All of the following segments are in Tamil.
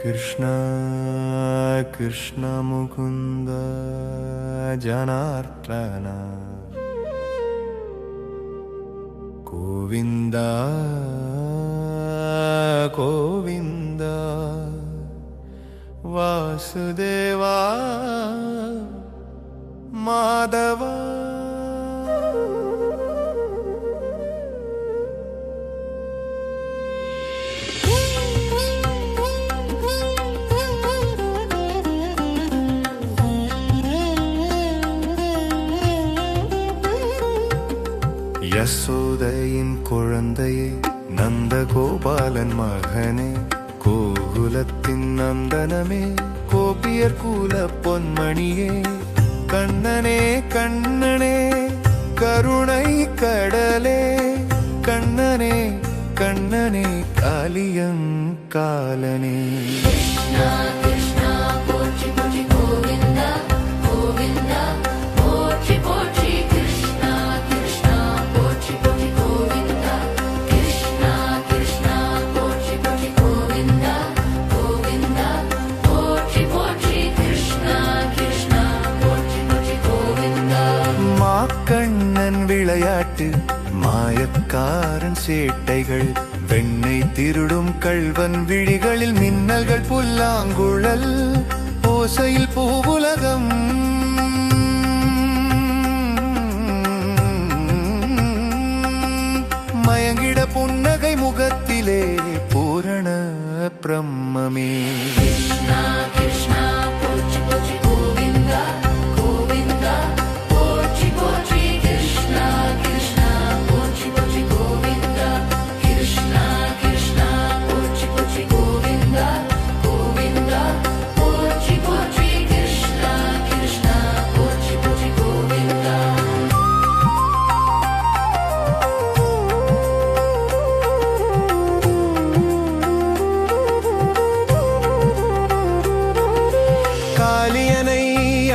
कृष्ण कृष्ण मुकुन्द जनार्दन गोविन्द गोविन्द वासुदेवा माधव யசோதையின் குழந்தையே நந்தகோபாலன் மகனே கோகுலத்தின் நந்தனமே கோபியர் கூல பொன்மணியே கண்ணனே கண்ணனே கருணை கடலே கண்ணனே கண்ணனே காளியன் காலனே கண்ணன் விளையாட்டு மாயக்காரன் சேட்டைகள் வெண்ணெய் திருடும் கள்வன் விழிகளில் மின்னல்கள் புல்லாங்குழல் ஓசையில் பூவுலகம் மயங்கிட புன்னகை முகத்திலே பூரண பிரம்மமே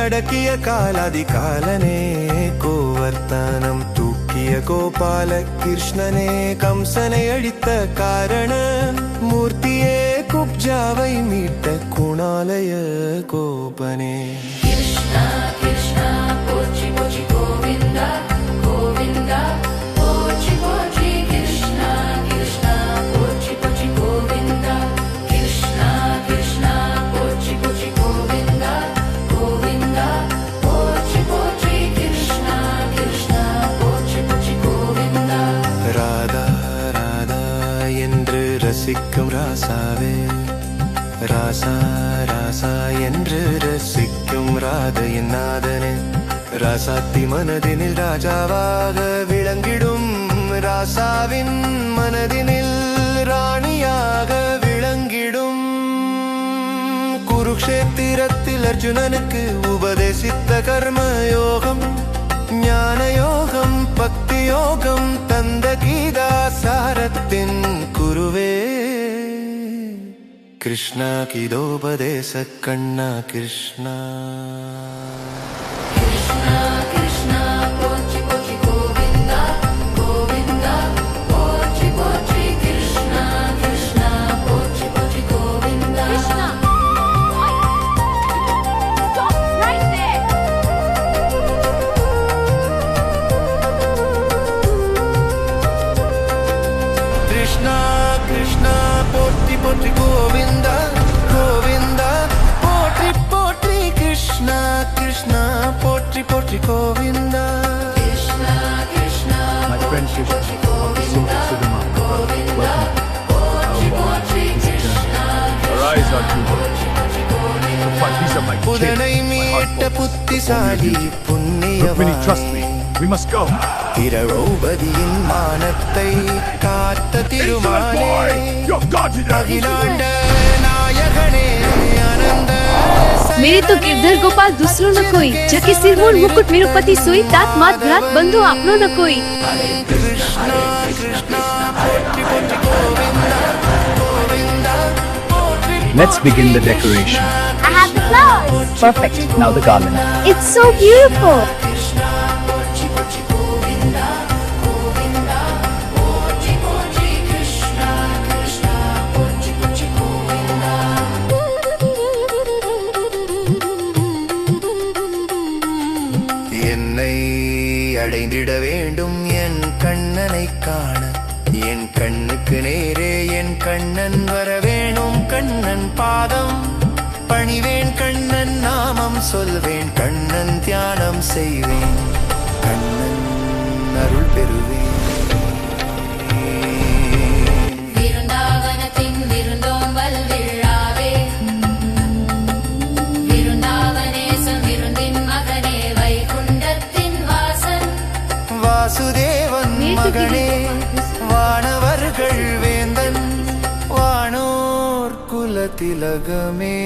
அடக்கிய காலாதிகாலனே கோவர்த்தனம் தூக்கிய கோபால கிருஷ்ணனே கம்சனை அழித்த காரண மூர்த்தியே குப்ஜாவை மீட்ட குணாலய கோபனே கிருஷ்ணா கிருஷ்ணா போற்றி போற்றி கோவிந்தா கோவிந்தா போற்றி போற்றி கிருஷ்ணா கிருஷ்ணா போற்றி போற்றி கோவிந்தா கிருஷ்ணா கிருஷ்ணா போற்றி போற்றி கோவிந்தா ரசிக்கும் ராசாவே ராசா ராசா என்று ரசிக்கும் ராதையின் நாதனே ராசாத்தி மனதினில் ராஜாவாக விளங்கிடும் ராசாவின் மனதினில் ராணியாக விளங்கிடும் குருக்ஷேத்திரத்தில் அர்ஜுனனுக்கு உபதேசித்த கர்ம யோகம் ஞான யோகம் பக்தி யோகம் தந்த கீதா சாரத்தின் குருவே கிருஷ்ணா கீதோபதேச கண்ணா கிருஷ்ணா கிருஷ்ணா கிருஷ்ணா போற்றி போற்றி கோவிந்தா கோவிந்தா போற்றி போற்றி கிருஷ்ணா கிருஷ்ணா போற்றி போற்றி கோவிந்தா கிருஷ்ணா கிருஷ்ணா போற்றி போற்றி கோவிந்தா கோவிந்தா போற்றி போற்றி கிருஷ்ணா கிருஷ்ணா போற்றி போற்றி Govinda Krishna Krishna my friend Krishna Sudama போற்றி போற்றி Krishna arise Arjuna these are my kids புதனை மீட்ட புத்திசாலி புண்ணியவான் trust me we must go திரௌபதியின் மானத்தை காத்த திருமாலே அகிலாண்ட நாயகனே ஆனந்த मेरे तो गिरधर गोपाल दूसरो न कोई जके सिरमोर मुकुट मेरुपति सोई तात मात भ्रात बंधु आपनो न कोई कृष्णा कृष्णा पोट्री पोट्री Govinda Govinda Let's begin the decoration. I have the flowers. Perfect. Now the garland. It's so beautiful. என்னை அடைந்திட வேண்டும் என் கண்ணனை காண என் கண்ணுக்கு நேரே என் கண்ணன் வர வேணும் கண்ணன் பாதம் பணிவேன் கண்ணன் நாமம் சொல்வேன் கண்ணன் தியானம் செய்வேன் கண்ணன் அருள் பெறுவேன் விருந்தாவனத்தின் விருந்தோம்பல் விழாவே விருந்தாவனேசம் விருந்தின் மகனே வைகுண்டத்தின் வாசன் வாசுதேவன் மகனே வானவர்கள் வேந்தன் வானோர் குலதிலகமே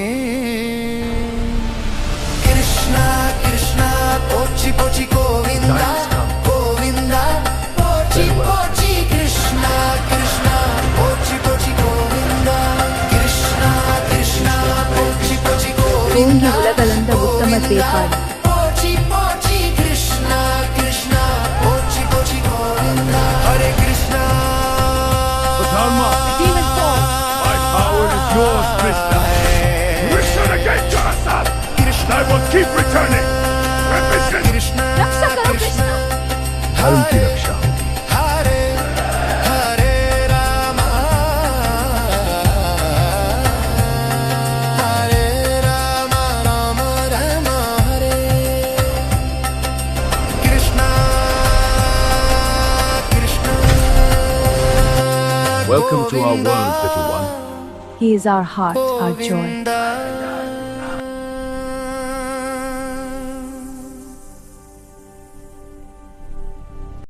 கிருஷ்ணா கிருஷ்ணா போச்சி போச்சி கோவிந்தா கோவிந்தா போச்சி போச்சி கிருஷ்ணா கிருஷ்ணா போச்சி போச்சி கோவிந்தா கிருஷ்ணா கிருஷ்ணா போச்சி போச்சி ஓங்கி கோவிந்தா உலகளந்த உத்தமர் பேர்பாடு போச்சி போச்சி கிருஷ்ணா கிருஷ்ணா போச்சி போச்சி Govinda Hare Krishna Dharma, my power is yours, Krishna. Return again, Jonathan. I will keep returning. Represent. Krishna रक्षा करो कृष्णा धर्म की रक्षा हरे हरे राम हरे राम राम राम हरे Krishna Krishna Welcome to our world, little one. He is our heart, our joy. Govinda